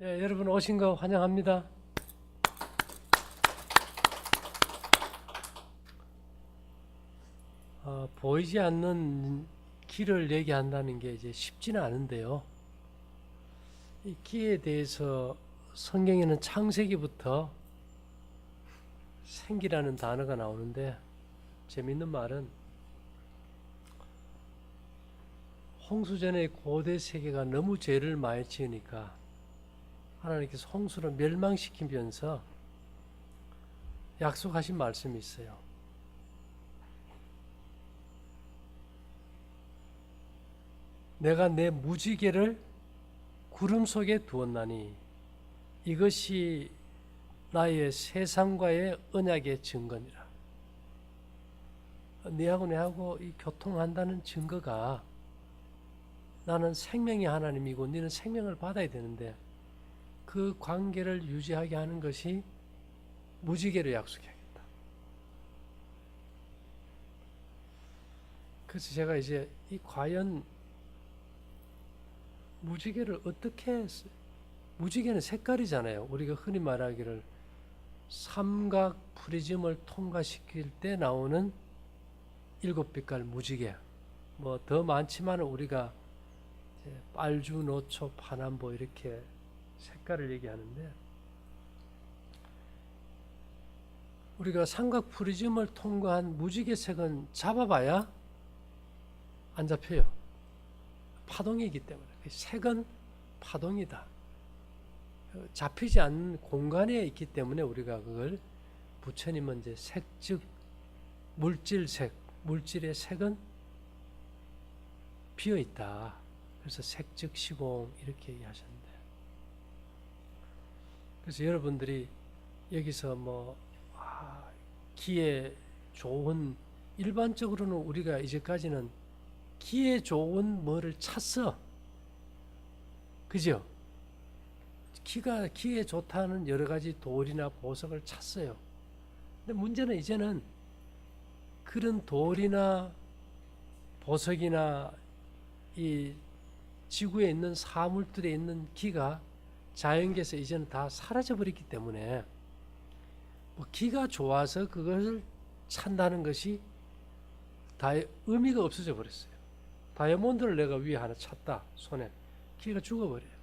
예, 여러분 오신 거 환영합니다. 보이지 않는 길을 얘기한다는 게 이제 쉽지는 않은데요. 이 길에 대해서 성경에는 창세기부터 생기라는 단어가 나오는데 재밌는 말은 홍수전의 고대 세계가 너무 죄를 많이 지으니까 하나님께서 홍수를 멸망시키면서 약속하신 말씀이 있어요. 내가 내 무지개를 구름 속에 두었나니 이것이 나의 세상과의 언약의 증거니라. 내하고 이 교통한다는 증거가 나는 생명의 하나님이고 너는 생명을 받아야 되는데 그 관계를 유지하게 하는 것이 무지개를 약속해야겠다. 그래서 제가 이제 이 과연 무지개를 어떻게 무지개는 색깔이잖아요. 우리가 흔히 말하기를 삼각 프리즘을 통과시킬 때 나오는 7빛깔 무지개. 뭐 더 많지만 우리가 빨주, 노초, 파남보 이렇게 색깔을 얘기하는데 우리가 삼각 프리즘을 통과한 무지개색은 잡아봐야 안 잡혀요. 파동이기 때문에. 색은 파동이다. 잡히지 않는 공간에 있기 때문에 우리가 그걸 부처님은 이제 색즉 물질색, 물질의 색은 비어 있다. 그래서 색즉 시공 이렇게 얘기하셨는데, 그래서 여러분들이 여기서 뭐 기에 좋은, 일반적으로는 우리가 이제까지는 기에 좋은 뭐를 찾어, 그죠? 기에 좋다는 여러 가지 돌이나 보석을 찾어요. 근데 문제는 이제는 그런 돌이나 보석이나 이 지구에 있는 사물들에 있는 기가 자연계에서 이제는 다 사라져 버렸기 때문에 뭐 기가 좋아서 그것을 찾는다는 것이 다 의미가 없어져 버렸어요. 다이아몬드를 내가 위에 하나 찾다, 손에, 기가 죽어버려요.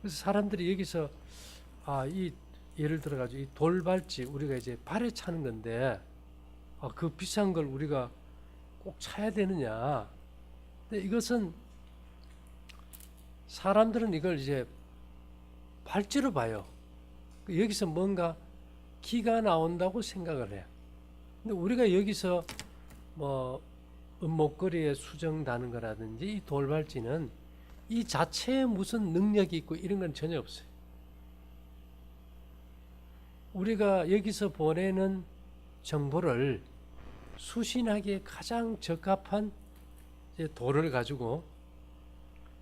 그래서 사람들이 여기서 이 예를 들어가지고 이 돌발찌 우리가 이제 발에 차는 건데 그 비싼 걸 우리가 꼭 차야 되느냐? 근데 이것은 사람들은 이걸 이제 발찌로 봐요. 여기서 뭔가 기가 나온다고 생각을 해요. 근데 우리가 여기서 뭐 목걸이에 수정다는 거라든지 이 돌발찌는 이 자체에 무슨 능력이 있고 이런 건 전혀 없어요. 우리가 여기서 보내는 정보를 수신하기에 가장 적합한 돌을 가지고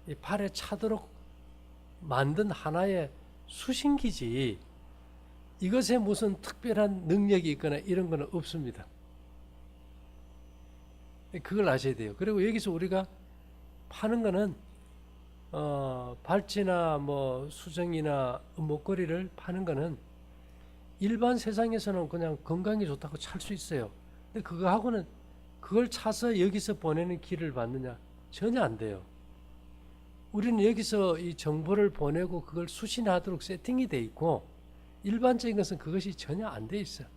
이 발에 차도록 만든 하나의 수신기지, 이것에 무슨 특별한 능력이 있거나 이런 건 없습니다. 그걸 아셔야 돼요. 그리고 여기서 우리가 파는 거는 발찌나 뭐 수정이나 목걸이를 파는 거는 일반 세상에서는 그냥 건강에 좋다고 찰 수 있어요. 근데 그거하고는 그걸 차서 여기서 보내는 길을 받느냐? 전혀 안 돼요. 우리는 여기서 이 정보를 보내고 그걸 수신하도록 세팅이 돼 있고 일반적인 것은 그것이 전혀 안 돼 있어요.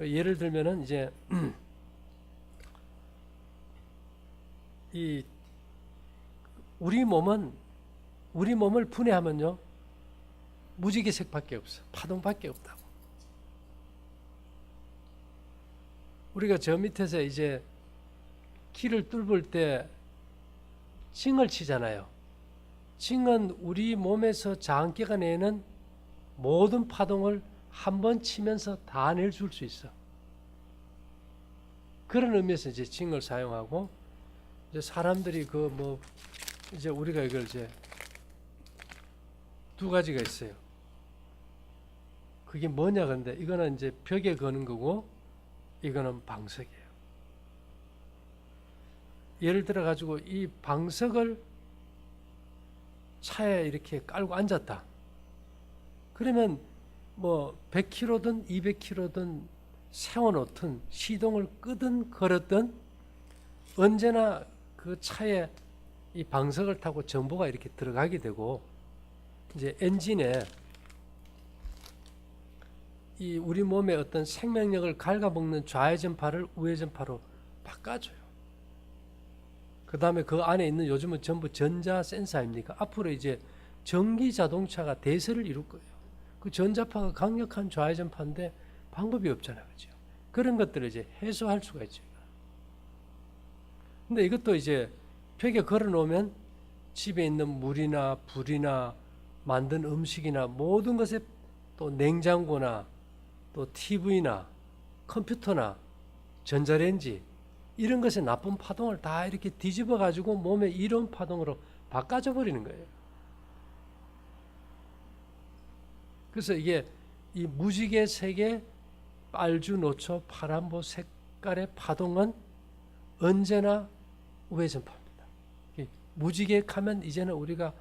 예를 들면은 이제 이 우리 몸을 분해하면요 무지개색밖에 없어. 파동밖에 없다고. 우리가 저 밑에서 이제 키를 뚫을 때 징을 치잖아요. 징은 우리 몸에서 장기가 내는 모든 파동을 한 번 치면서 다 내줄 수 있어. 그런 의미에서 이제 징을 사용하고, 이제 사람들이 이제 우리가 이걸 이제 두 가지가 있어요. 그게 뭐냐 근데 이거는 이제 벽에 거는 거고 이거는 방석이에요. 예를 들어 가지고 이 방석을 차에 이렇게 깔고 앉았다. 그러면 뭐 100km든 200km든 세워놓든 시동을 끄든 걸었든 언제나 그 차에 이 방석을 타고 정보가 이렇게 들어가게 되고, 이제 엔진에 이 우리 몸의 어떤 생명력을 갉아먹는 좌회전파를 우회전파로 바꿔줘요. 그 다음에 그 안에 있는 요즘은 전부 전자 센서 아닙니까? 앞으로 이제 전기 자동차가 대세를 이룰 거예요. 그 전자파가 강력한 좌회전파인데 방법이 없잖아요. 그죠? 그런 것들을 이제 해소할 수가 있죠. 근데 이것도 이제 벽에 걸어 놓으면 집에 있는 물이나 불이나 만든 음식이나 모든 것에, 또 냉장고나 또 TV나 컴퓨터나 전자레인지 이런 것의 나쁜 파동을 다 이렇게 뒤집어 가지고 몸의 이로운 파동으로 바꿔줘 버리는 거예요. 그래서 이게 이 무지개 색의 빨주, 노초, 파란보 색깔의 파동은 언제나 우회전파입니다. 무지개 하면 이제는 우리가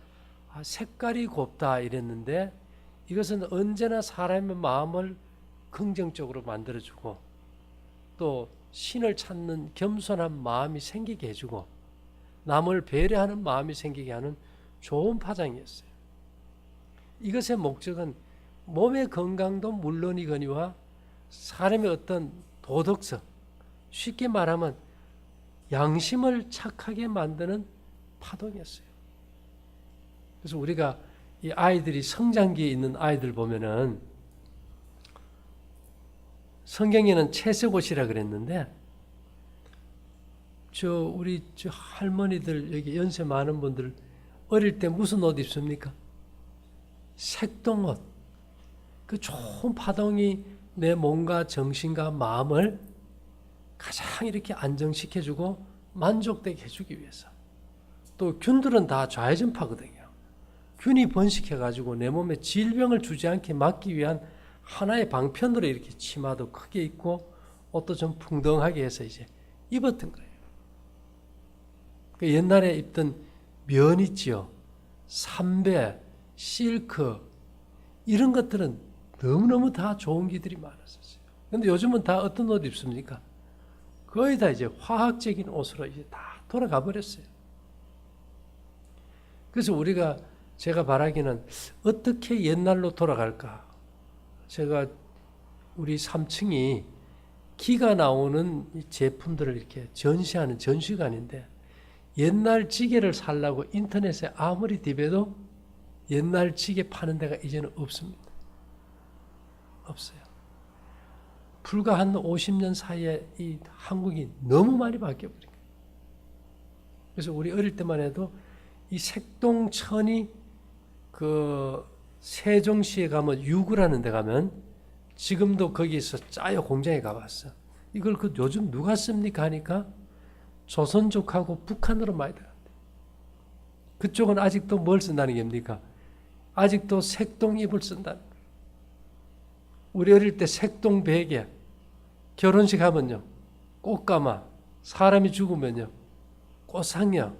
색깔이 곱다 이랬는데, 이것은 언제나 사람의 마음을 긍정적으로 만들어주고 또 신을 찾는 겸손한 마음이 생기게 해주고 남을 배려하는 마음이 생기게 하는 좋은 파장이었어요. 이것의 목적은 몸의 건강도 물론이거니와 사람의 어떤 도덕성, 쉽게 말하면 양심을 착하게 만드는 파동이었어요. 그래서 우리가 이 아이들이 성장기에 있는 아이들 보면은 성경에는 채색옷이라 그랬는데, 우리 할머니들, 여기 연세 많은 분들 어릴 때 무슨 옷 입습니까? 색동옷. 그 좋은 파동이 내 몸과 정신과 마음을 가장 이렇게 안정시켜주고 만족되게 해주기 위해서. 또 균들은 다 좌회전파거든요. 균이 번식해가지고 내 몸에 질병을 주지 않게 막기 위한 하나의 방편으로 이렇게 치마도 크게 입고 옷도 좀 풍덩하게 해서 이제 입었던 거예요. 그 옛날에 입던 면 있지요. 삼배, 실크 이런 것들은 너무너무 다 좋은 기들이 많았었어요. 근데 요즘은 다 어떤 옷 입습니까? 거의 다 이제 화학적인 옷으로 이제 다 돌아가 버렸어요. 그래서 제가 바라기는 어떻게 옛날로 돌아갈까? 제가 우리 3층이 기가 나오는 이 제품들을 이렇게 전시하는 전시관인데, 옛날 지게를 살라고 인터넷에 아무리 디벼도 옛날 지게 파는 데가 이제는 없습니다. 없어요. 불과 한 50년 사이에 이 한국이 너무 많이 바뀌어버린 거예요. 그래서 우리 어릴 때만 해도 이 색동천이 그 세종시에 가면 유구라는 데 가면 지금도 거기서 짜요 공장에 가봤어. 이걸 요즘 누가 씁니까 하니까 조선족하고 북한으로 많이 들어간대. 그쪽은 아직도 뭘 쓴다는 겁니까? 아직도 색동잎을 쓴다는 거예요. 우리 어릴 때 색동 베개, 결혼식 하면요 꽃가마, 사람이 죽으면요 꽃상령,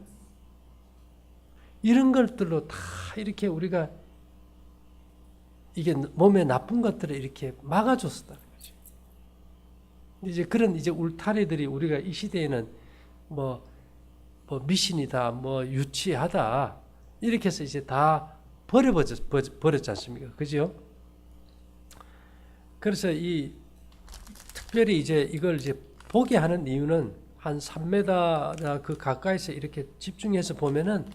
이런 것들로 다 이렇게 우리가 이게 몸에 나쁜 것들을 이렇게 막아줬었다는 거죠. 이제 그런 울타리들이 우리가 이 시대에는 뭐 미신이다, 유치하다 이렇게 해서 이제 다 버렸지 않습니까? 그죠? 그래서 특별히 이걸 보게 하는 이유는 한 3m 그 가까이서 이렇게 집중해서 보면은,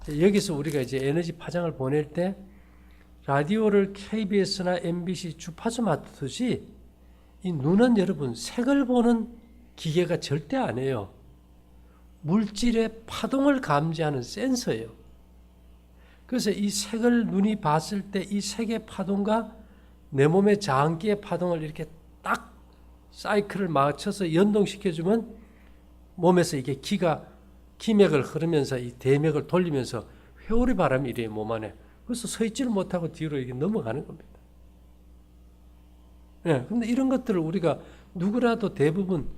여기서 우리가 이제 에너지 파장을 보낼 때 라디오를 KBS나 MBC 주파수 맞듯이 이 눈은 여러분 색을 보는 기계가 절대 아니에요. 물질의 파동을 감지하는 센서예요. 그래서 이 색을 눈이 봤을 때 이 색의 파동과 내 몸의 장기의 파동을 이렇게 딱 사이클을 맞춰서 연동시켜주면 몸에서 이게 기맥을 흐르면서 이 대맥을 돌리면서 회오리 바람이 이래요, 몸 안에. 그래서 서 있지를 못하고 뒤로 이게 넘어가는 겁니다. 예, 근데 이런 것들을 우리가 누구라도 대부분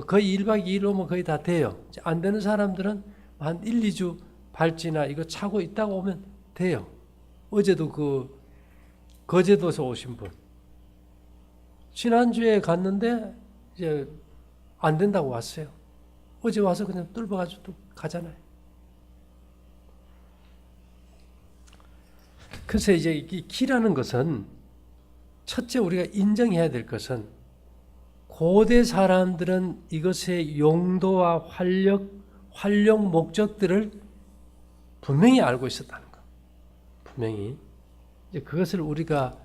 거의 1박 2일 오면 거의 다 돼요. 안 되는 사람들은 한 1, 2주 발찌나 이거 차고 있다가 오면 돼요. 어제도 그 거제도에서 오신 분 지난주에 갔는데 이제 안 된다고 왔어요. 어제 와서 그냥 뚫어가지고 또 가잖아요. 그래서 이제 이 기라는 것은 첫째 우리가 인정해야 될 것은 고대 사람들은 이것의 용도와 활용 목적들을 분명히 알고 있었다는 것. 분명히 이제 그것을 우리가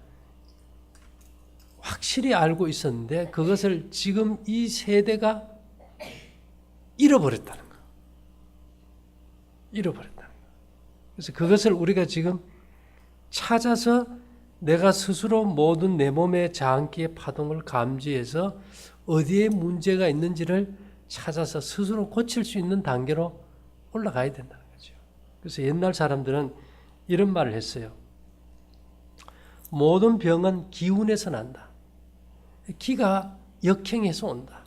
확실히 알고 있었는데 그것을 지금 이 세대가 잃어버렸다는 거. 잃어버렸다는 거. 그래서 그것을 우리가 지금 찾아서 내가 스스로 모든 내 몸의 자한기의 파동을 감지해서 어디에 문제가 있는지를 찾아서 스스로 고칠 수 있는 단계로 올라가야 된다는 거죠. 그래서 옛날 사람들은 이런 말을 했어요. 모든 병은 기운에서 난다. 기가 역행해서 온다.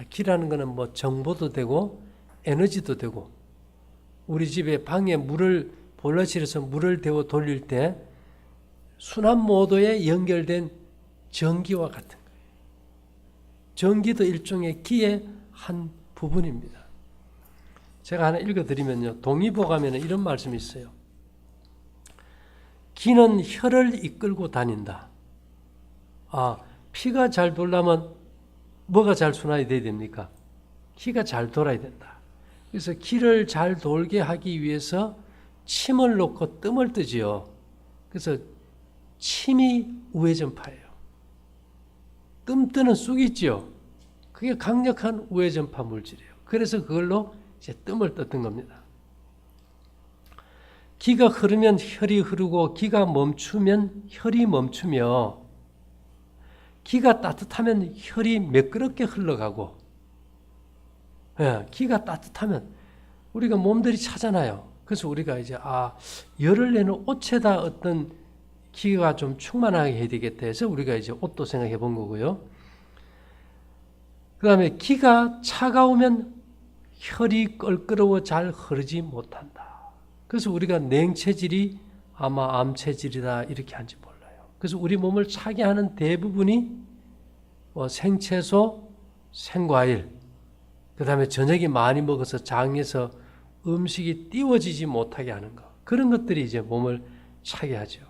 기라는 것은 뭐 정보도 되고 에너지도 되고 우리 집에 방에 물을 보일러실에서 물을 데워 돌릴 때 순환 모드에 연결된 전기와 같은 거예요. 전기도 일종의 기의 한 부분입니다. 제가 하나 읽어드리면요. 동의보감에는 이런 말씀이 있어요. 기는 혈을 이끌고 다닌다. 피가 잘 돌려면 뭐가 잘 순환이 돼야 됩니까? 기가 잘 돌아야 된다. 그래서 기를 잘 돌게 하기 위해서 침을 놓고 뜸을 뜨지요. 그래서 침이 우회전파예요. 뜸 뜨는 쑥이 있죠. 그게 강력한 우회전파 물질이에요. 그래서 그걸로 이제 뜸을 떴던 겁니다. 기가 흐르면 혈이 흐르고 기가 멈추면 혈이 멈추며 기가 따뜻하면 혈이 매끄럽게 흘러가고 기가 따뜻하면 우리가 몸들이 차잖아요. 그래서 우리가 이제 열을 내는 옷에다 어떤 기가 좀 충만하게 해야 되겠다 해서 우리가 이제 옷도 생각해 본 거고요. 그 다음에 기가 차가우면 혈이 껄끄러워 잘 흐르지 못한다. 그래서 우리가 냉체질이 아마 암체질이다 이렇게 한지 몰라요. 그래서 우리 몸을 차게 하는 대부분이 생채소, 생과일, 그 다음에 저녁에 많이 먹어서 장에서 음식이 띄워지지 못하게 하는 것. 그런 것들이 이제 몸을 차게 하죠.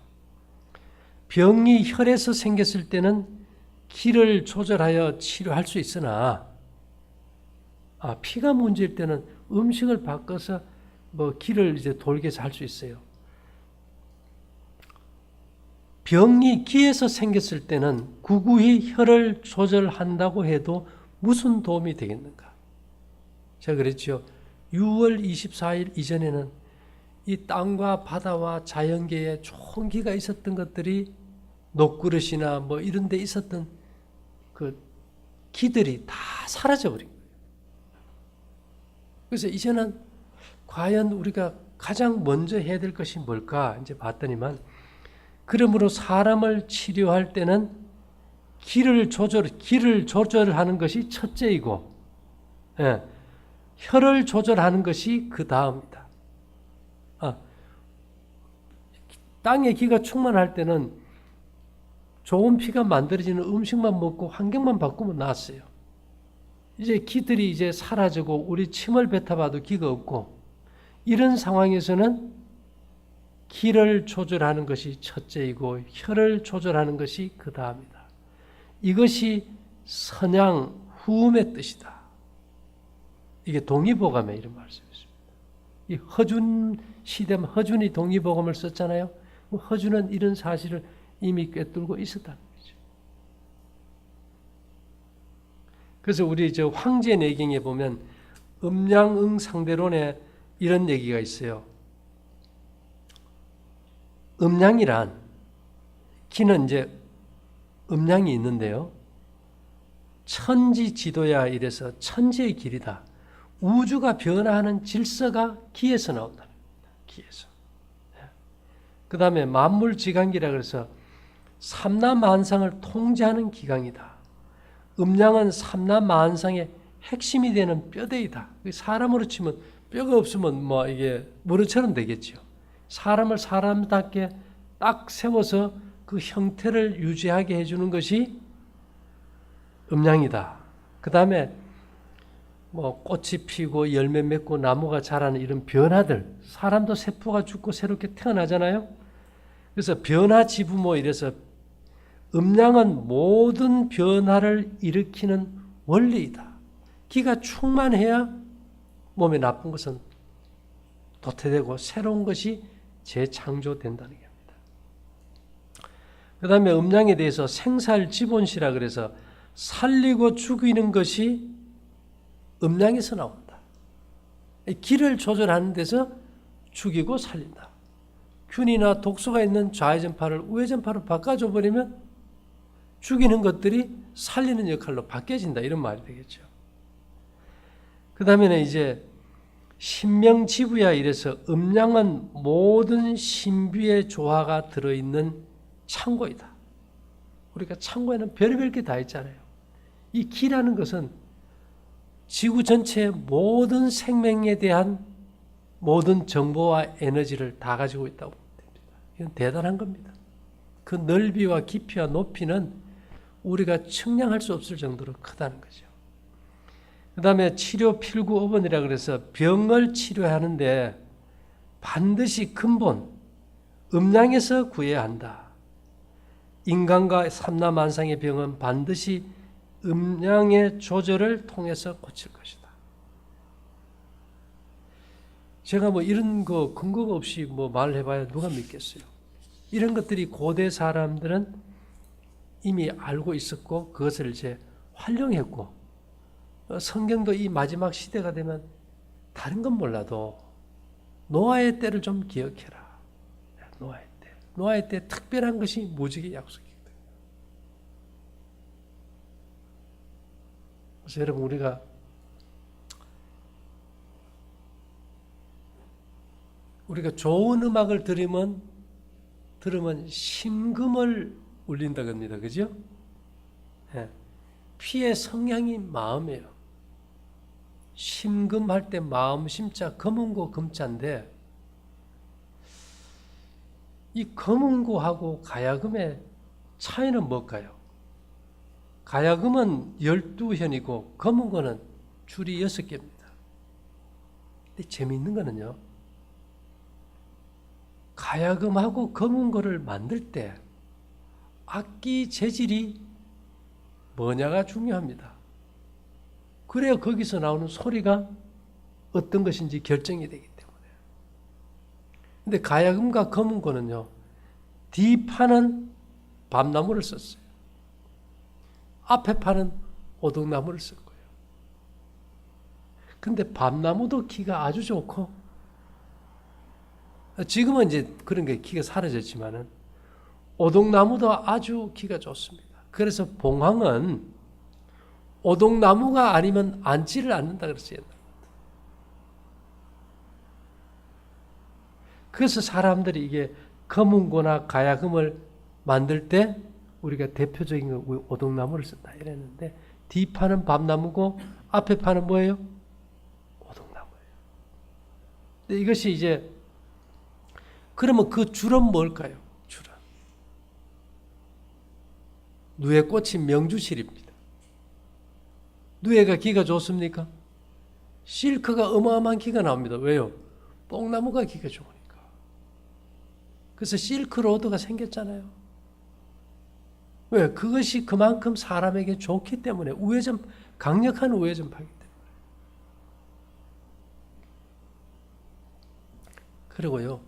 병이 혈에서 생겼을 때는 기를 조절하여 치료할 수 있으나 피가 문제일 때는 음식을 바꿔서 기를 이제 돌게 해서 할 수 있어요. 병이 기에서 생겼을 때는 구구히 혈을 조절한다고 해도 무슨 도움이 되겠는가? 제가 그랬죠. 6월 24일 이전에는 이 땅과 바다와 자연계에 좋은 기가 있었던 것들이 녹그릇이나 이런 데 있었던 그 기들이 다 사라져버린 거예요. 그래서 이제는 과연 우리가 가장 먼저 해야 될 것이 뭘까? 이제 봤더니만 그러므로 사람을 치료할 때는 기를 조절하는 것이 첫째이고 혈을 조절하는 것이 그 다음이다. 땅에 기가 충만할 때는 좋은 피가 만들어지는 음식만 먹고 환경만 바꾸면 나았어요. 이제 기들이 이제 사라지고 우리 침을 뱉어봐도 기가 없고 이런 상황에서는 기를 조절하는 것이 첫째이고 혈을 조절하는 것이 그 다음이다. 이것이 선양 후음의 뜻이다. 이게 동의보감에 이런 말씀이십니다. 이 허준 시대면 허준이 동의보감을 썼잖아요. 허준은 이런 사실을 이미 꿰뚫고 있었다는 거죠. 그래서 우리 황제내경에 보면 음양응 상대론에 이런 얘기가 있어요. 음양이란 기는 이제 음양이 있는데요. 천지지도야 이래서 천지의 길이다. 우주가 변화하는 질서가 기에서 나온다. 기에서. 그 다음에 만물지강기라 그래서 삼라만상을 통제하는 기강이다. 음양은 삼라만상의 핵심이 되는 뼈대이다. 사람으로 치면 뼈가 없으면 뭐 이게 무릇처럼 되겠죠. 사람을 사람답게 딱 세워서 그 형태를 유지하게 해주는 것이 음양이다. 그 다음에 뭐 꽃이 피고 열매 맺고 나무가 자라는 이런 변화들, 사람도 세포가 죽고 새롭게 태어나잖아요. 그래서 변화지부모 이래서 음양은 모든 변화를 일으키는 원리이다. 기가 충만해야 몸에 나쁜 것은 도태되고 새로운 것이 재창조된다는 겁니다. 그 다음에 음양에 대해서 생살지본시라 그래서 살리고 죽이는 것이 음양에서 나온다. 기를 조절하는 데서 죽이고 살린다. 균이나 독소가 있는 좌회전파를 우회전파로 바꿔줘 버리면 죽이는 것들이 살리는 역할로 바뀌어진다. 이런 말이 되겠죠. 그 다음에는 이제 신명지부야 이래서 음양은 모든 신비의 조화가 들어있는 창고이다. 우리가 창고에는 별의별 게 다 있잖아요. 이 기라는 것은 지구 전체의 모든 생명에 대한 모든 정보와 에너지를 다 가지고 있다고 봅니다. 이건 대단한 겁니다. 그 넓이와 깊이와 높이는 우리가 측량할 수 없을 정도로 크다는 거죠. 그 다음에 치료 필구업원이라 그래서 병을 치료하는데 반드시 근본, 음양에서 구해야 한다. 인간과 삼라만상의 병은 반드시 음양의 조절을 통해서 고칠 것이다. 제가 뭐 이런 거 근거가 없이 뭐 말을 해봐야 누가 믿겠어요. 이런 것들이 고대 사람들은 이미 알고 있었고 그것을 이제 활용했고 성경도 이 마지막 시대가 되면 다른 건 몰라도 노아의 때를 좀 기억해라. 노아의 때. 노아의 때 특별한 것이 무지개 약속이거든요. 그래서 여러분 우리가 좋은 음악을 들으면 심금을 울린다 겁니다. 그죠? 예. 피의 성향이 마음이에요. 심금할 때 마음 심자 검은고 금자인데 이 검은고하고 가야금의 차이는 뭘까요? 가야금은 12현이고 검은고는 줄이 6개입니다. 근데 재미있는 거는요. 가야금하고 검은고를 만들 때 악기 재질이 뭐냐가 중요합니다. 그래야 거기서 나오는 소리가 어떤 것인지 결정이 되기 때문에. 근데 가야금과 검은고는요. 뒤판은 밤나무를 썼어요. 앞에 판은 오동나무를 쓸 거예요. 근데 밤나무도 기가 아주 좋고 지금은 이제 그런 게 기가 사라졌지만은 오동나무도 아주 기가 좋습니다. 그래서 봉황은 오동나무가 아니면 앉지를 않는다 그랬어요. 그래서 사람들이 이게 검은고나 가야금을 만들 때 우리가 대표적인 거 오동나무를 쓴다 이랬는데 뒤판은 밤나무고 앞에 판은 뭐예요? 오동나무예요. 근데 이것이 이제 그러면 그 줄은 뭘까요? 줄은 누에 꽂힌 명주실입니다. 누에가 기가 좋습니까? 실크가 어마어마한 기가 나옵니다. 왜요? 뽕나무가 기가 좋으니까. 그래서 실크로드가 생겼잖아요. 왜? 그것이 그만큼 사람에게 좋기 때문에 강력한 우회전파이기 때문에. 그리고요.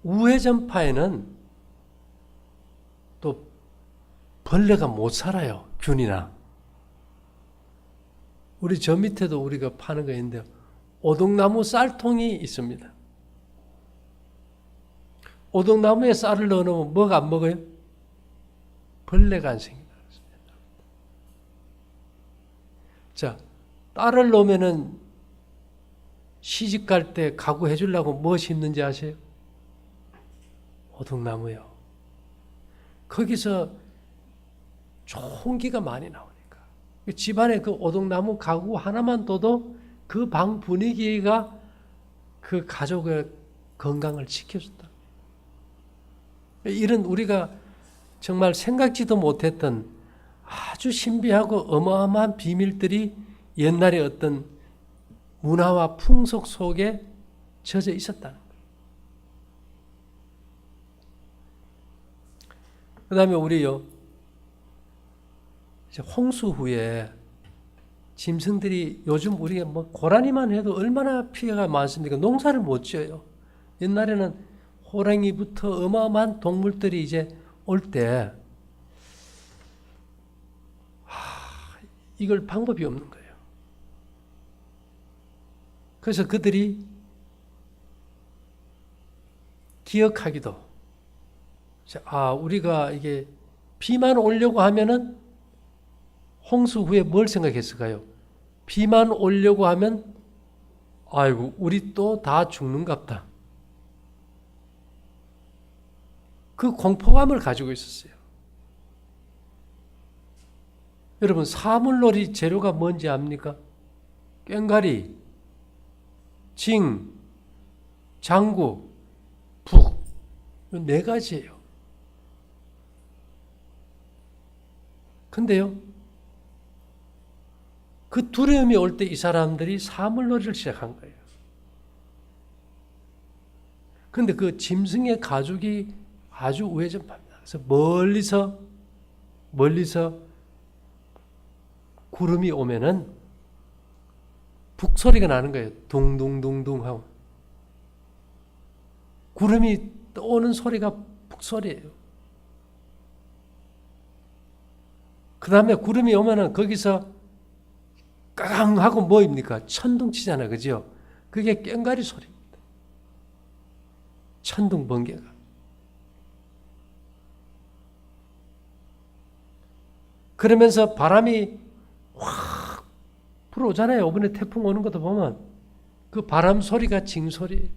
우회전파에는 또 벌레가 못 살아요. 균이나. 우리 저 밑에도 우리가 파는 거 있는데 오동나무 쌀통이 있습니다. 오동나무에 쌀을 넣어놓으면 뭐가 안 먹어요? 벌레가 안 생긴다. 자, 딸을 놓으면은 시집 갈 때 가구 해주려고 뭐 심는지 아세요? 오동나무요. 거기서 좋은 기가 많이 나오니까. 집안에 그 오동나무 가구 하나만 둬도 그 방 분위기가 그 가족의 건강을 지켜줬다. 이런 우리가 정말 생각지도 못했던 아주 신비하고 어마어마한 비밀들이 옛날의 어떤 문화와 풍속 속에 젖어 있었다는 거예요. 그 다음에 우리요, 홍수 후에 짐승들이 요즘 우리가 뭐 고라니만 해도 얼마나 피해가 많습니까? 농사를 못 지어요. 옛날에는 호랑이부터 어마어마한 동물들이 이제 올 때, 이걸 방법이 없는 거예요. 그래서 그들이 기억하기도, 우리가 이게 비만 오려고 하면은 홍수 후에 뭘 생각했을까요? 비만 오려고 하면, 아이고, 우리 또 다 죽는갑다. 그 공포감을 가지고 있었어요. 여러분, 사물놀이 재료가 뭔지 압니까? 꽹가리, 징, 장구, 북. 이 네 가지예요. 근데요, 그 두려움이 올 때 이 사람들이 사물놀이를 시작한 거예요. 근데 그 짐승의 가죽이 아주 우회전파입니다. 그래서 멀리서 구름이 오면은 북소리가 나는 거예요. 둥둥둥둥 하고. 구름이 떠오는 소리가 북소리예요. 그 다음에 구름이 오면은 거기서 까강 하고 뭐입니까? 천둥치잖아요. 그죠? 그게 꽹가리 소리입니다. 천둥 번개가. 그러면서 바람이 확 불어오잖아요. 이번에 태풍 오는 것도 보면 그 바람 소리가 징소리.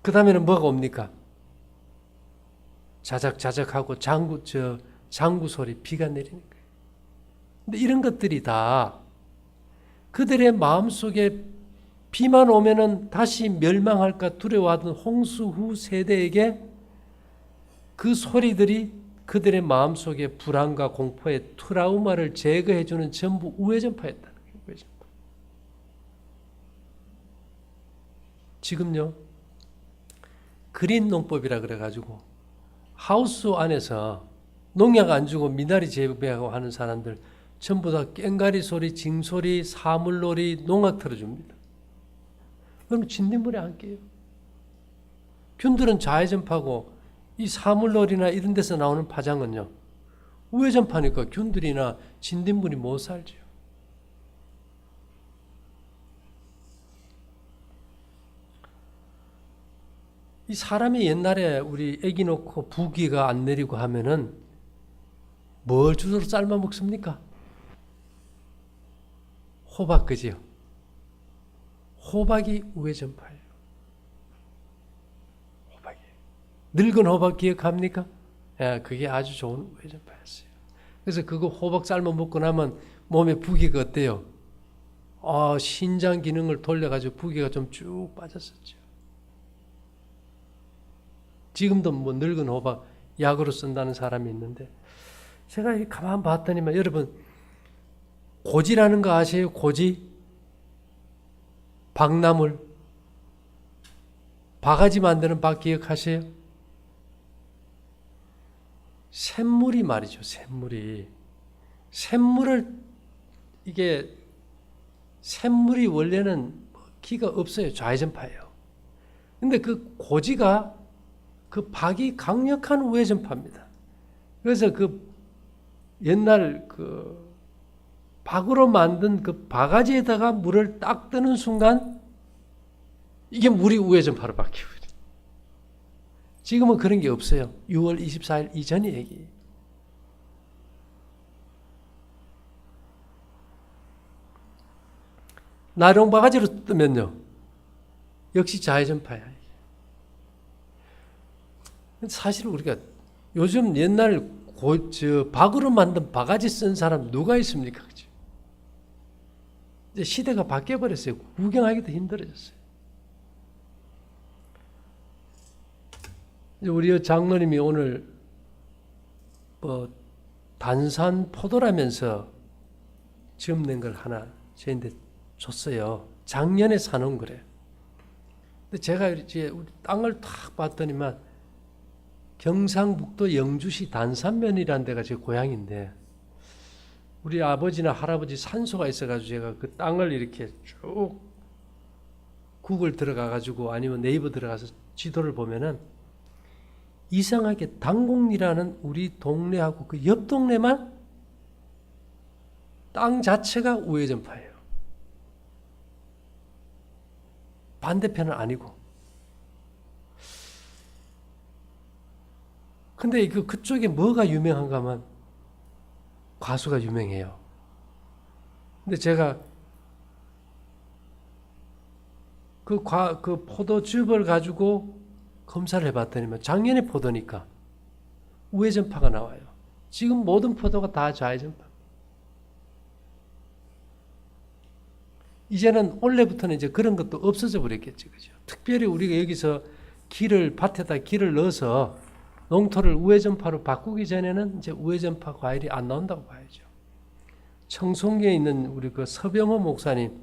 그 다음에는 뭐가 옵니까? 자작자작하고 장구 소리, 비가 내리는 거예요. 근데 이런 것들이 다 그들의 마음속에 비만 오면은 다시 멸망할까 두려워하던 홍수 후 세대에게 그 소리들이 그들의 마음속에 불안과 공포의 트라우마를 제거해주는 전부 우회전파였다는 거예요. 우회전파. 지금요, 그린 농법이라 그래가지고 하우스 안에서 농약 안 주고 미나리 재배하고 하는 사람들 전부 다 꽹가리 소리, 징소리, 사물놀이, 농약 틀어줍니다. 그럼 진딧물에 안 깨요. 균들은 좌회전파고 이 사물놀이나 이런 데서 나오는 파장은요, 우회전파니까 균들이나 진딧물이 못 살죠. 이 사람이 옛날에 우리 애기 놓고 부기가 안 내리고 하면은 뭘 주로 삶아 먹습니까? 호박, 그지요? 호박이 우회전파예요. 호박이. 늙은 호박 기억합니까? 예, 그게 아주 좋은 우회전파였어요. 그래서 그거 호박 삶아 먹고 나면 몸에 부기가 어때요? 신장 기능을 돌려가지고 부기가 좀 쭉 빠졌었죠. 지금도 뭐 늙은 호박 약으로 쓴다는 사람이 있는데, 제가 가만 봤더니만, 여러분, 고지라는 거 아세요? 고지? 박나물. 바가지 만드는 박 기억하세요? 샘물이 말이죠. 샘물이. 샘물이 원래는 기가 없어요. 좌회전파예요. 근데 그 고지가 그 박이 강력한 우회전파입니다. 그래서 그 옛날 그 박으로 만든 그 바가지에다가 물을 딱 뜨는 순간 이게 물이 우회전파로 바뀌어요. 지금은 그런 게 없어요. 6월 24일 이전의 얘기. 나룡 바가지로 뜨면요, 역시 좌회전파야. 사실 우리가 요즘 옛날 박으로 만든 바가지 쓴 사람 누가 있습니까? 그죠? 이제 시대가 바뀌어 버렸어요. 구경하기도 힘들어졌어요. 우리 장로님이 오늘 단산 포도라면서 지금 낸 걸 하나 저희한테 줬어요. 작년에 사놓은 거래. 근데 제가 이제 우리 땅을 탁 봤더니만 경상북도 영주시 단산면이라는 데가 제 고향인데 우리 아버지나 할아버지 산소가 있어가지고 제가 그 땅을 이렇게 쭉 구글 들어가가지고 아니면 네이버 들어가서 지도를 보면은 이상하게 당곡리라는 우리 동네하고 그 옆 동네만 땅 자체가 우회전파예요. 반대편은 아니고. 근데 그쪽에 뭐가 유명한가 하면 과수가 유명해요. 근데 제가 그 포도즙을 가지고 검사를 해봤더니만 작년에 포도니까 우회전파가 나와요. 지금 모든 포도가 다 좌회전파. 이제는 올해부터는 이제 그런 것도 없어져 버렸겠죠, 그죠? 특별히 우리가 여기서 밭에다 길을 넣어서 농토를 우회전파로 바꾸기 전에는 이제 우회전파 과일이 안 나온다고 봐야죠. 청송리에 있는 우리 그 서병호 목사님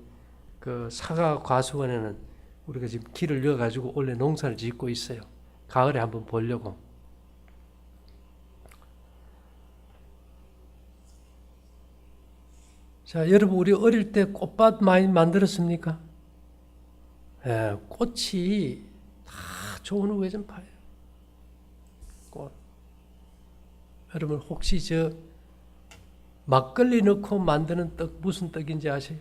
그 사과 과수원에는 우리가 지금 길을 넣어가지고 원래 농사를 짓고 있어요. 가을에 한번 보려고. 자, 여러분 우리 어릴 때 꽃밭 많이 만들었습니까? 예, 꽃이 다 좋은 우회전파예요. 꽃. 여러분 혹시 막걸리 넣고 만드는 떡 무슨 떡인지 아세요?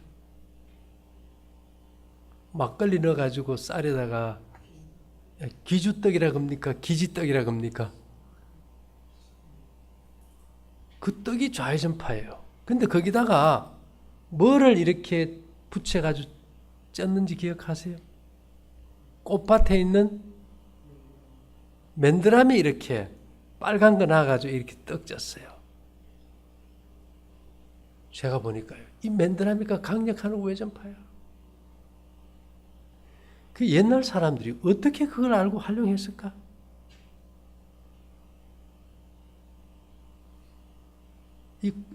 막걸리 넣어가지고 쌀에다가 기주떡이라 합니까? 기지떡이라 합니까? 그 떡이 좌회전파예요. 근데 거기다가 뭐를 이렇게 붙여가지고 쪘는지 기억하세요? 꽃밭에 있는 맨드라미 이렇게 빨간 거 나와가지고 이렇게 떡 쪘어요. 제가 보니까요. 이 맨드라미가 강력한 우회전파예요. 그 옛날 사람들이 어떻게 그걸 알고 활용했을까?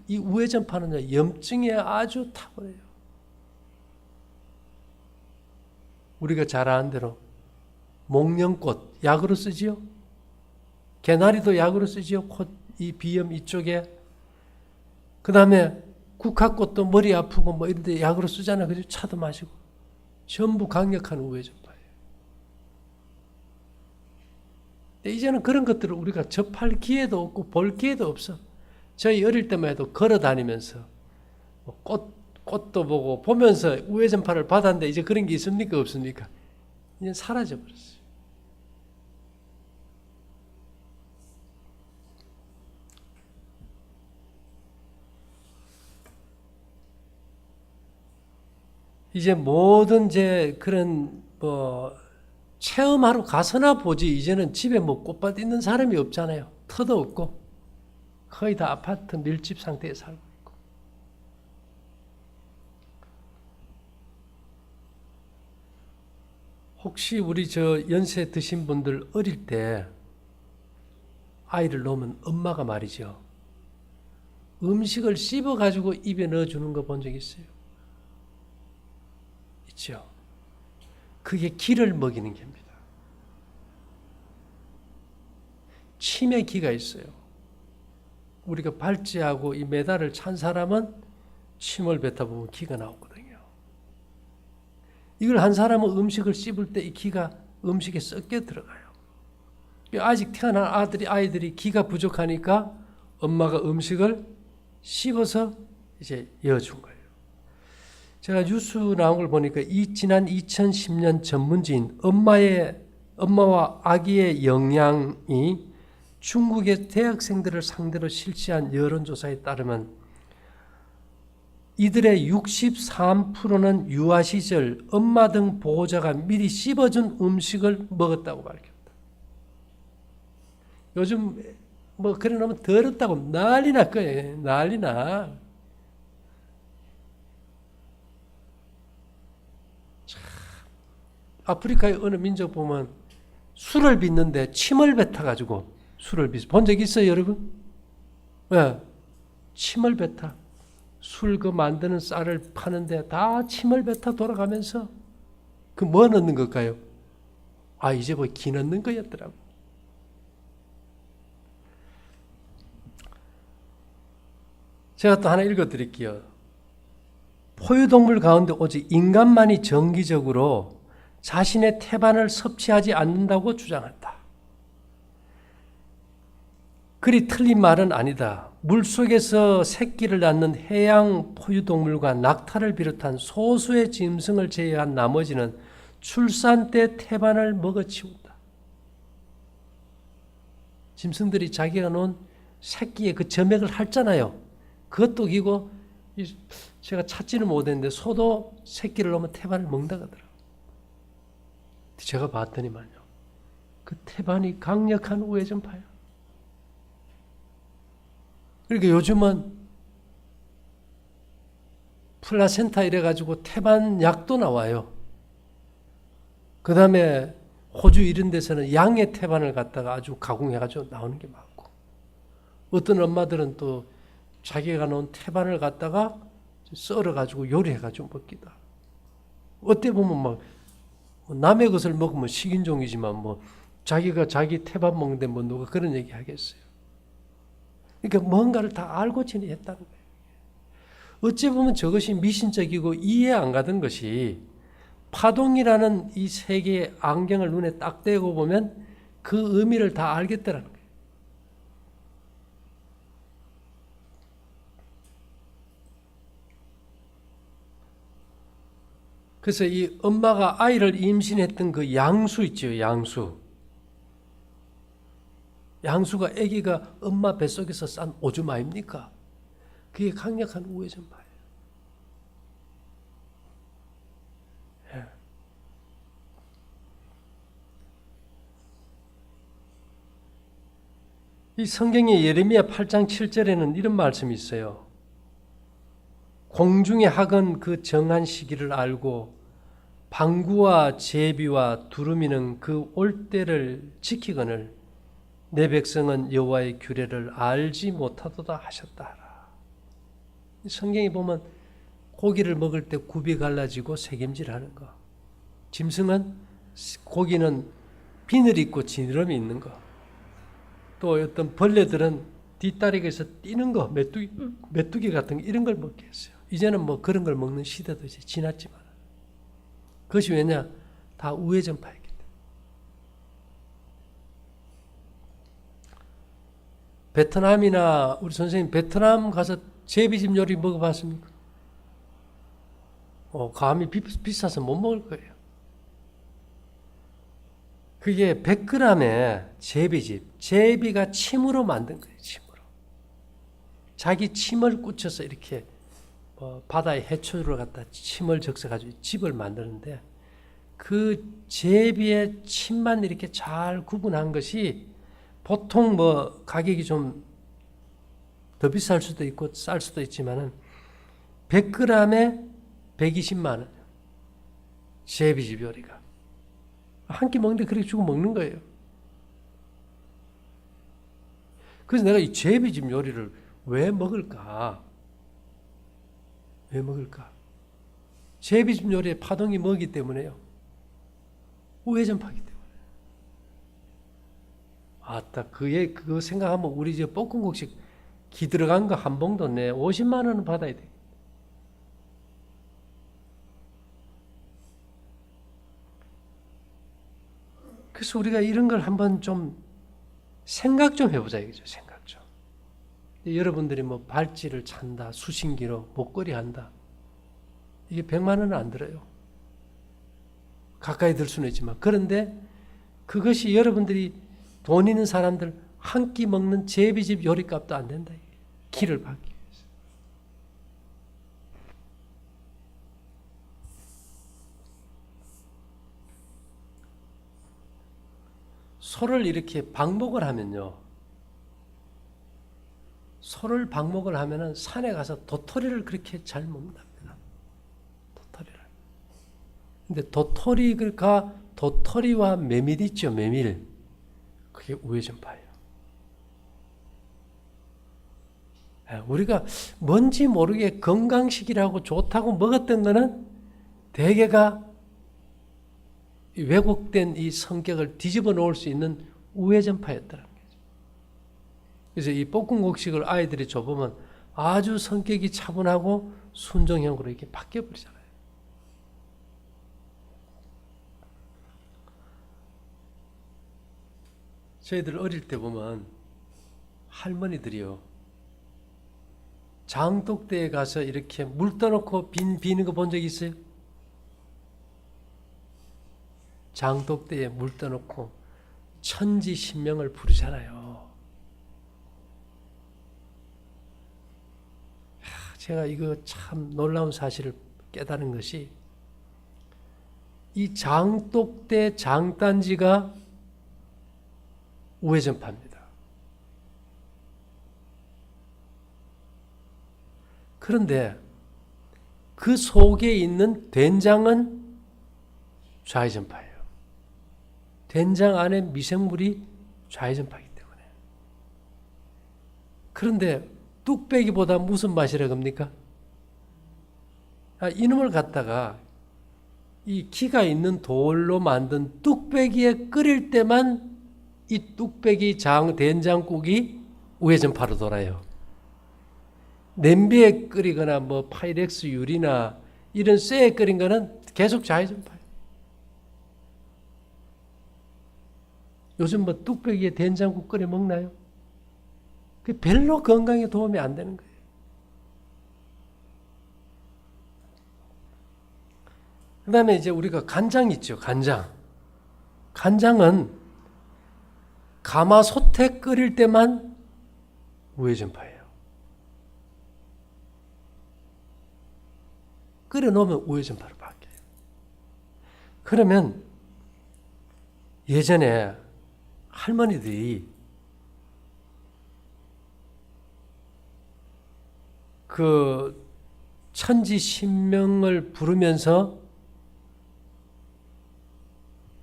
이 우회전파는 염증에 아주 탁월해요. 우리가 잘 아는 대로 목련꽃 약으로 쓰지요. 개나리도 약으로 쓰지요. 이 비염 이쪽에. 그 다음에 국화꽃도 머리 아프고 뭐 이런 데 약으로 쓰잖아요. 그래서 차도 마시고. 전부 강력한 우회전파예요. 이제는 그런 것들을 우리가 접할 기회도 없고 볼 기회도 없어. 저희 어릴 때만 해도 걸어 다니면서 꽃도 보고 보면서 우회전파를 받았는데 이제 그런 게 있습니까? 없습니까? 이제 사라져 버렸어요. 이제 모든 그런 체험하러 가서나 보지 이제는 집에 꽃밭 있는 사람이 없잖아요. 터도 없고 거의 다 아파트 밀집 상태에 살고 있고. 혹시 우리 연세 드신 분들 어릴 때 아이를 놓으면 엄마가 말이죠. 음식을 씹어 가지고 입에 넣어주는 거 본 적 있어요? 있죠. 그게 기를 먹이는 겁니다. 침의 기가 있어요. 우리가 발제하고 이 메달을 찬 사람은 침을 뱉어보면 기가 나오거든요. 이걸 한 사람은 음식을 씹을 때 이 기가 음식에 섞여 들어가요. 아직 태어난 아이들이 기가 부족하니까 엄마가 음식을 씹어서 이제 이어준 거예요. 제가 뉴스 나온 걸 보니까 지난 2010년 전문지인 엄마와 아기의 영양이 중국의 대학생들을 상대로 실시한 여론조사에 따르면 이들의 63%는 유아 시절 엄마 등 보호자가 미리 씹어준 음식을 먹었다고 밝혔다. 요즘 뭐 그래 놓으면 더럽다고 난리 날 거예요. 난리 나. 아프리카의 어느 민족 보면 술을 빚는데 침을 뱉어가지고 술을 빚어. 본 적 있어요, 여러분? 네. 침을 뱉어. 술 그 만드는 쌀을 파는데 다 침을 뱉어 돌아가면서 그 뭐 넣는 걸까요? 아, 이제 뭐 기 넣는 거였더라고. 제가 또 하나 읽어드릴게요. 포유동물 가운데 오직 인간만이 정기적으로 자신의 태반을 섭취하지 않는다고 주장한다. 그리 틀린 말은 아니다. 물속에서 새끼를 낳는 해양 포유동물과 낙타를 비롯한 소수의 짐승을 제외한 나머지는 출산 때 태반을 먹어치운다. 짐승들이 자기가 놓은 새끼의 그 점액을 핥잖아요. 그것도 이고 제가 찾지는 못했는데 소도 새끼를 놓으면 태반을 먹는다 하더라고요. 제가 봤더니만요. 그 태반이 강력한 우회전파야. 그러니까 요즘은 플라센타 이래가지고 태반 약도 나와요. 그 다음에 호주 이런 데서는 양의 태반을 갖다가 아주 가공해가지고 나오는 게 많고, 어떤 엄마들은 또 자기가 놓은 태반을 갖다가 썰어가지고 요리해가지고 먹기도 하고. 어때 보면 막 남의 것을 먹으면 식인종이지만 뭐 자기가 자기 태반 먹는데 뭐 누가 그런 얘기 하겠어요. 그러니까 뭔가를 다 알고 지냈다는 거예요. 어찌 보면 저것이 미신적이고 이해 안 가던 것이 파동이라는 이 세계의 안경을 눈에 딱 떼고 보면 그 의미를 다 알겠더라는 거예요. 그래서 이 엄마가 아이를 임신했던 그 양수 있죠, 양수. 양수가 아기가 엄마 뱃속에서 싼 오줌 아닙니까? 그게 강력한 우회전파예요. 예. 이 성경의 예레미야 8장 7절에는 이런 말씀이 있어요. 공중의 학은 그 정한 시기를 알고 방구와 제비와 두루미는 그 올 때를 지키거늘 내 백성은 여호와의 규례를 알지 못하도다 하셨다. 성경에 보면 고기를 먹을 때 굽이 갈라지고 새김질하는 거, 짐승은 고기는 비늘이 있고 지느러미 있는 거, 또 어떤 벌레들은 뒷다리에서 뛰는 거, 메뚜기 같은 거 이런 걸 먹게 했어요. 이제는 뭐 그런 걸 먹는 시대도 이제 지났지만, 그것이 왜냐? 다 우회전파이기 때문에. 베트남이나 우리 선생님 베트남 가서 제비집 요리 먹어봤습니까? 감이 비싸서 못 먹을 거예요. 그게 100g에 제비집, 제비가 침으로 만든 거예요. 침으로. 자기 침을 꽂혀서 이렇게 바다의 해초를 갖다 침을 적셔가지고 집을 만드는데, 그 제비의 침만 이렇게 잘 구분한 것이 보통 뭐 가격이 좀 더 비쌀 수도 있고 쌀 수도 있지만은 100g에 120만 원. 제비집 요리가. 한 끼 먹는데 그렇게 주고 먹는 거예요. 그래서 내가 이 제비집 요리를 왜 먹을까? 왜 먹을까? 제비집 요리의 파동이 뭐기 때문에요? 우회전파기 때문에. 아따, 그거 생각하면 우리 이제 볶음국식 기 들어간 거 한 봉도 내 50만 원은 받아야 돼. 그래서 우리가 이런 걸 한번 좀 생각 좀 해보자 이거죠. 생각 좀. 여러분들이 뭐 발찌를 찬다, 수신기로 목걸이 한다. 이게 100만 원은 안 들어요. 가까이 들 수는 있지만. 그런데 그것이 여러분들이 돈 있는 사람들 한 끼 먹는 제비집 요리값도 안 된다. 기를 받기 위해서. 소를 이렇게 방목을 하면요, 소를 방목을 하면은 산에 가서 도토리를 그렇게 잘 먹는답니다. 도토리를. 근데 도토리와 메밀 있죠, 메밀. 그게 우회전파예요. 우리가 뭔지 모르게 건강식이라고 좋다고 먹었던 거는 대개가 왜곡된 이 성격을 뒤집어 놓을 수 있는 우회전파였더라는 거죠. 그래서 이 볶음국식을 아이들이 줘보면 아주 성격이 차분하고 순종형으로 이렇게 바뀌어버리잖아요. 저희들 어릴 때 보면 할머니들이요. 장독대에 가서 이렇게 물 떠놓고 비는 거 본 적 있어요? 장독대에 물 떠놓고 천지신명을 부르잖아요. 제가 이거 참 놀라운 사실을 깨달은 것이 이 장독대 장단지가 우회전파입니다. 그런데 그 속에 있는 된장은 좌회전파예요. 된장 안에 미생물이 좌회전파이기 때문에. 그런데 뚝배기보다 무슨 맛이라 겁니까? 이놈을 갖다가 이 기가 있는 돌로 만든 뚝배기에 끓일 때만 이 뚝배기 된장국이 우회전파로 돌아요. 냄비에 끓이거나 뭐 파이렉스 유리나 이런 쇠에 끓인 거는 계속 좌회전파예요. 요즘 뭐 뚝배기에 된장국 끓여 먹나요? 그 별로 건강에 도움이 안 되는 거예요. 그 다음에 이제 우리가 간장 있죠, 간장. 간장은 가마솥에 끓일 때만 우회전파예요. 끓여 놓으면 우회전파로 바뀌어요. 그러면 예전에 할머니들이 그 천지신명을 부르면서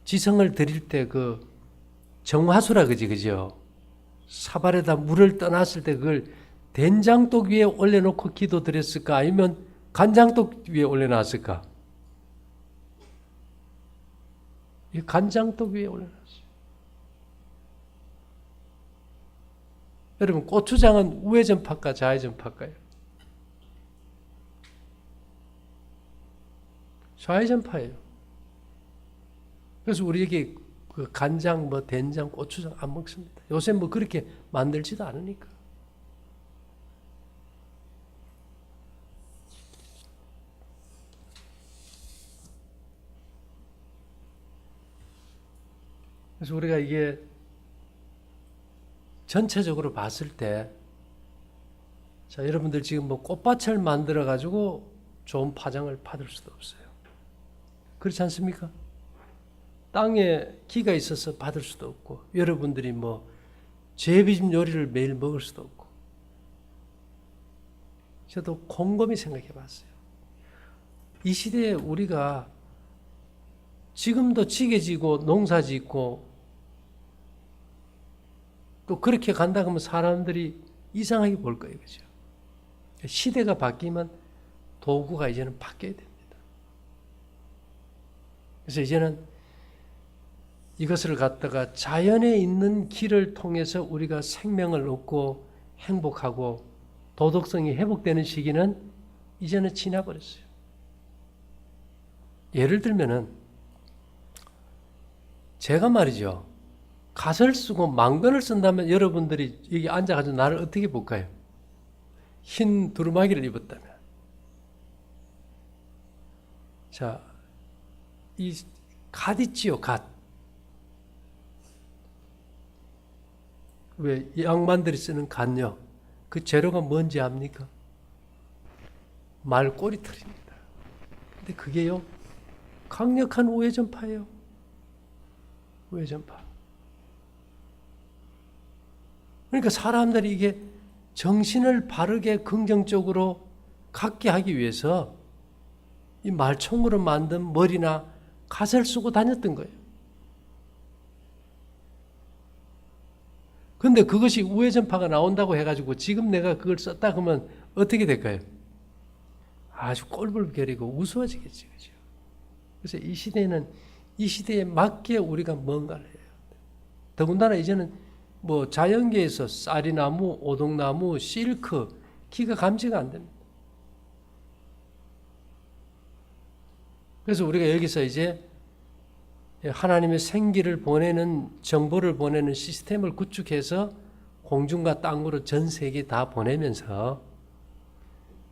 지성을 드릴 때 그 정화수라 그죠? 사발에다 물을 떠났을 때 그걸 된장독 위에 올려놓고 기도 드렸을까? 아니면 간장독 위에 올려놨을까? 이 간장독 위에 올려놨어요. 여러분, 고추장은 우회전파일까 좌회전파일까요? 좌회전파예요. 그래서 우리에게 그 간장, 뭐 된장, 고추장 안 먹습니다. 요새 뭐 그렇게 만들지도 않으니까. 그래서 우리가 이게 전체적으로 봤을 때, 자, 여러분들 지금 뭐 꽃밭을 만들어 가지고 좋은 파장을 받을 수도 없어요. 그렇지 않습니까? 땅에 기가 있어서 받을 수도 없고, 여러분들이 뭐 제비집 요리를 매일 먹을 수도 없고. 저도 곰곰이 생각해 봤어요. 이 시대에 우리가 지금도 지게 지고 농사 짓고 또 그렇게 간다 그러면 사람들이 이상하게 볼 거예요. 그죠? 시대가 바뀌면 도구가 이제는 바뀌어야 됩니다. 그래서 이제는 이것을 갖다가 자연에 있는 길을 통해서 우리가 생명을 얻고 행복하고 도덕성이 회복되는 시기는 이제는 지나버렸어요. 예를 들면은 제가 말이죠. 갓을 쓰고 망건을 쓴다면 여러분들이 여기 앉아가지고 나를 어떻게 볼까요? 흰 두루마기를 입었다면. 자, 이 갓 있지요, 갓. 왜 양반들이 쓰는 갓요? 그 재료가 뭔지 압니까? 말꼬리털입니다. 근데 그게요, 강력한 우회전파예요. 우회전파. 그러니까 사람들이 이게 정신을 바르게 긍정적으로 갖게 하기 위해서 이 말총으로 만든 머리나 갓을 쓰고 다녔던 거예요. 근데 그것이 우회전파가 나온다고 해가지고 지금 내가 그걸 썼다 그러면 어떻게 될까요? 아주 꼴불견이고 우스워지겠지. 그죠? 그래서 이 시대는 이 시대에 맞게 우리가 뭔가를 해요. 더군다나 이제는 뭐 자연계에서 쌀이나무, 오동나무, 실크, 키가 감지가 안 됩니다. 그래서 우리가 여기서 이제 하나님의 생기를 보내는, 정보를 보내는 시스템을 구축해서 공중과 땅으로 전 세계 다 보내면서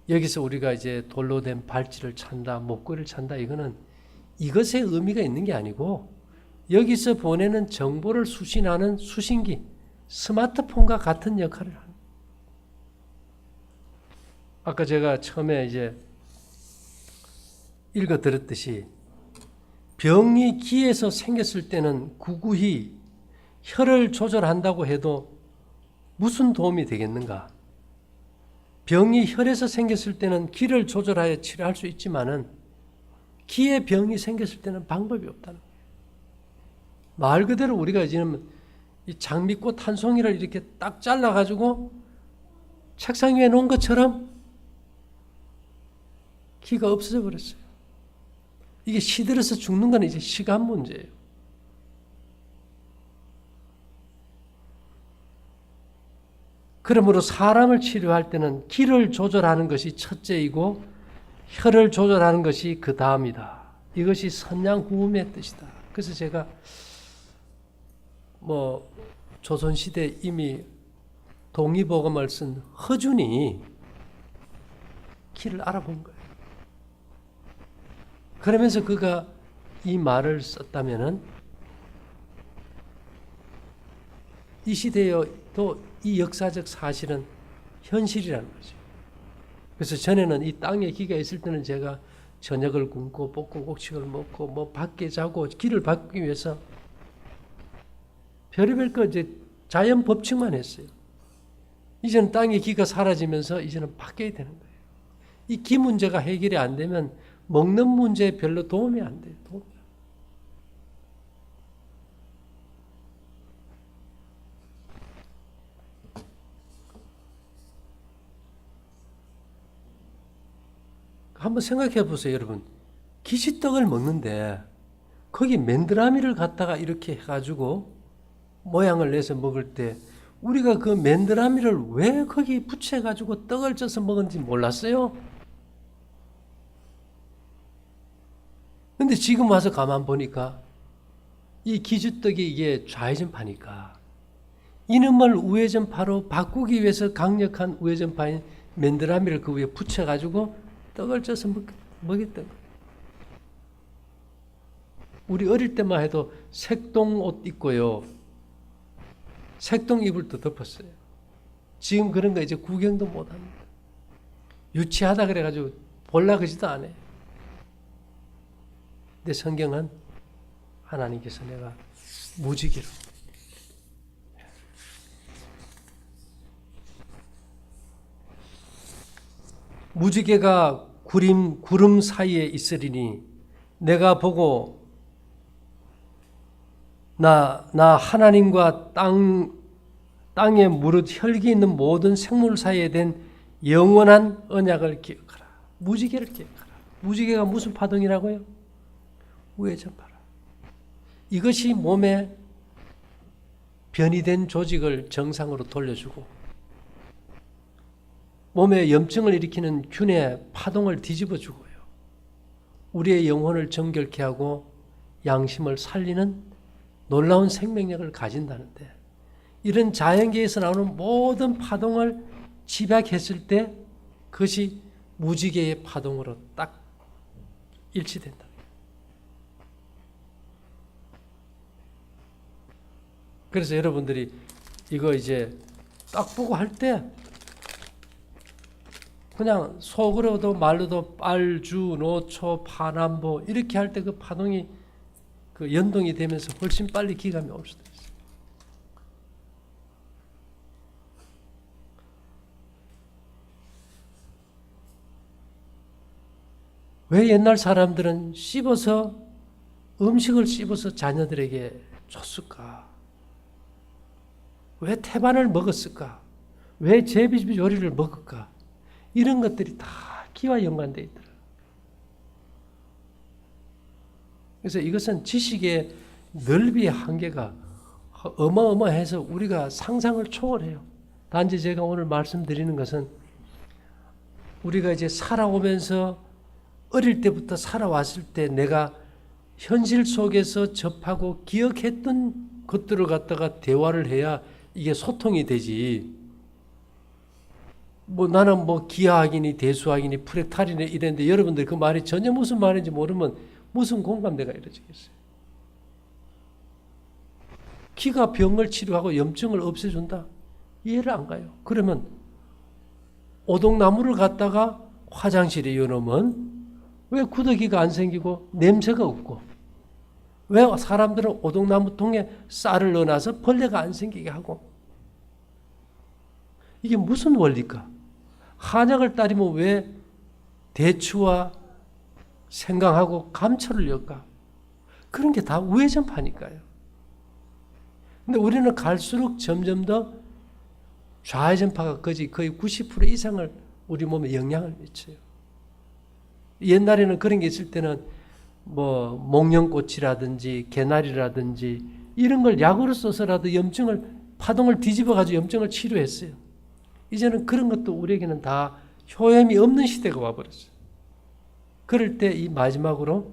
여기서 우리가 이제 돌로 된 발찌를 찬다, 목걸이를 찬다, 이거는 이것에 의미가 있는 게 아니고 여기서 보내는 정보를 수신하는 수신기, 스마트폰과 같은 역할을 합니다. 아까 제가 처음에 이제 읽어 들었듯이 병이 기에서 생겼을 때는 구구히 혈을 조절한다고 해도 무슨 도움이 되겠는가? 병이 혈에서 생겼을 때는 기를 조절하여 치료할 수 있지만은 기에 병이 생겼을 때는 방법이 없다는 거예요. 말 그대로 우리가 지금 이 장미꽃 한 송이를 이렇게 딱 잘라가지고 책상 위에 놓은 것처럼 기가 없어져 버렸어요. 이게 시들어서 죽는 건 이제 시간 문제예요. 그러므로 사람을 치료할 때는 기를 조절하는 것이 첫째이고 혈을 조절하는 것이 그 다음이다. 이것이 선양후음의 뜻이다. 그래서 제가 뭐 조선시대 이미 동의보감을 쓴 허준이 기를 알아본 거예요. 그러면서 그가 이 말을 썼다면은 이 시대에도 이 역사적 사실은 현실이라는 거죠. 그래서 전에는 이 땅에 기가 있을 때는 제가 저녁을 굶고 볶음국식을 먹고 뭐 밖에 자고 기를 받기 위해서 별의별 거 이제 자연 법칙만 했어요. 이제는 땅에 기가 사라지면서 이제는 바뀌어야 되는 거예요. 이 기 문제가 해결이 안 되면 먹는 문제에 별로 도움이 안 돼요. 한번 생각해 보세요, 여러분. 기시떡을 먹는데 거기 맨드라미를 갖다가 이렇게 해가지고 모양을 내서 먹을 때 우리가 그 맨드라미를 왜 거기 붙여가지고 떡을 쪄서 먹은지 몰랐어요? 근데 지금 와서 가만 보니까 이 기주떡이 이게 좌회전파니까 이놈을 우회전파로 바꾸기 위해서 강력한 우회전파인 맨드라미를 그 위에 붙여가지고 떡을 쪄서 먹였던 거예요. 우리 어릴 때만 해도 색동 옷 입고요. 색동 이불도 덮었어요. 지금 그런 거 이제 구경도 못 합니다. 유치하다 그래가지고 볼라 그지도 안 해요. 근데 성경은 하나님께서 내가 무지개로 무지개가 구름 사이에 있으리니 내가 보고 나 하나님과 땅에 무릇 혈기 있는 모든 생물 사이에 된 영원한 언약을 기억하라. 무지개를 기억하라. 무지개가 무슨 파동이라고요? 우회전파라. 이것이 몸에 변이된 조직을 정상으로 돌려주고 몸에 염증을 일으키는 균의 파동을 뒤집어 주고요. 우리의 영혼을 정결케 하고 양심을 살리는 놀라운 생명력을 가진다는데 이런 자연계에서 나오는 모든 파동을 집약했을 때 그것이 무지개의 파동으로 딱 일치된다. 그래서 여러분들이 이거 이제 딱 보고 할 때 그냥 속으로도 말로도 빨주, 노초, 파남보 이렇게 할 때 그 파동이 그 연동이 되면서 훨씬 빨리 기감이 올 수도 있어요. 왜 옛날 사람들은 음식을 씹어서 자녀들에게 줬을까? 왜 태반을 먹었을까? 왜 제비 요리를 먹을까? 이런 것들이 다 기와 연관되어 있더라. 그래서 이것은 지식의 넓이의 한계가 어마어마해서 우리가 상상을 초월해요. 단지 제가 오늘 말씀드리는 것은 우리가 이제 살아오면서 어릴 때부터 살아왔을 때 내가 현실 속에서 접하고 기억했던 것들을 갖다가 대화를 해야 이게 소통이 되지. 나는 기하학이니 대수학이니 프랙탈이니 이랬는데 여러분들 그 말이 전혀 무슨 말인지 모르면 무슨 공감대가 이루어지겠어요. 기가 병을 치료하고 염증을 없애준다? 이해를 안 가요. 그러면 오동나무를 갖다가 화장실에 넣으면 왜 구더기가 안 생기고 냄새가 없고, 왜 사람들은 오동나무 통에 쌀을 넣어놔서 벌레가 안 생기게 하고, 이게 무슨 원리일까? 한약을 따르면 왜 대추와 생강하고 감초를 넣을까? 그런 게 다 우회전파니까요. 근데 우리는 갈수록 점점 더 좌회전파가 거의 90% 이상을 우리 몸에 영향을 미쳐요. 옛날에는 그런 게 있을 때는 목련꽃이라든지 개나리라든지 이런 걸 약으로 써서라도 파동을 뒤집어 가지고 염증을 치료했어요. 이제는 그런 것도 우리에게는 다 효험이 없는 시대가 와버렸어요. 그럴 때 이 마지막으로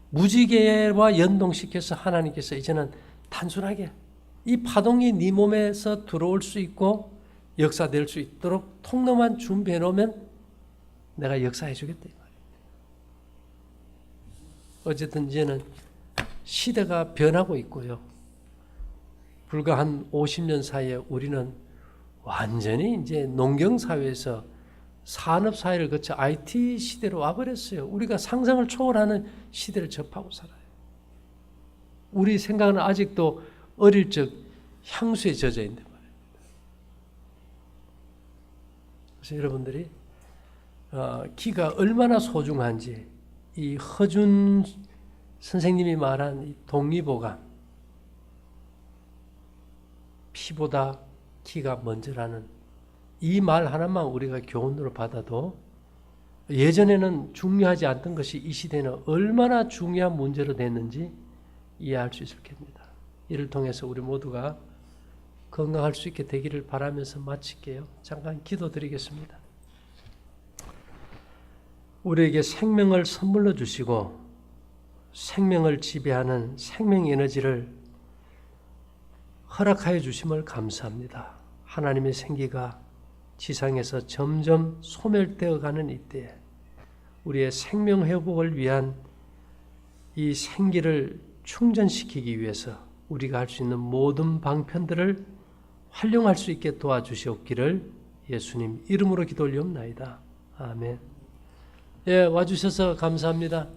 무지개와 연동시켜서 하나님께서 이제는 단순하게 이 파동이 네 몸에서 들어올 수 있고 역사될 수 있도록 통로만 준비해 놓으면 내가 역사해 주겠다 이 말이에요. 어쨌든 이제는 시대가 변하고 있고요. 불과 한 50년 사이에 우리는 완전히 이제 농경사회에서 산업사회를 거쳐 IT 시대로 와버렸어요. 우리가 상상을 초월하는 시대를 접하고 살아요. 우리 생각은 아직도 어릴 적 향수에 젖어 있는 말이에요. 그래서 여러분들이 기가 얼마나 소중한지 이 허준 선생님이 말한 이 동의보감, 피보다 기가 먼저라는 이 말 하나만 우리가 교훈으로 받아도 예전에는 중요하지 않던 것이 이 시대는 얼마나 중요한 문제로 됐는지 이해할 수 있을 겁니다. 이를 통해서 우리 모두가 건강할 수 있게 되기를 바라면서 마칠게요. 잠깐 기도드리겠습니다. 우리에게 생명을 선물로 주시고 생명을 지배하는 생명 에너지를 허락하여 주심을 감사합니다. 하나님의 생기가 지상에서 점점 소멸되어 가는 이때에 우리의 생명 회복을 위한 이 생기를 충전시키기 위해서 우리가 할 수 있는 모든 방편들을 활용할 수 있게 도와주시옵기를 예수님 이름으로 기도 올리옵나이다. 아멘. 예, 와주셔서 감사합니다.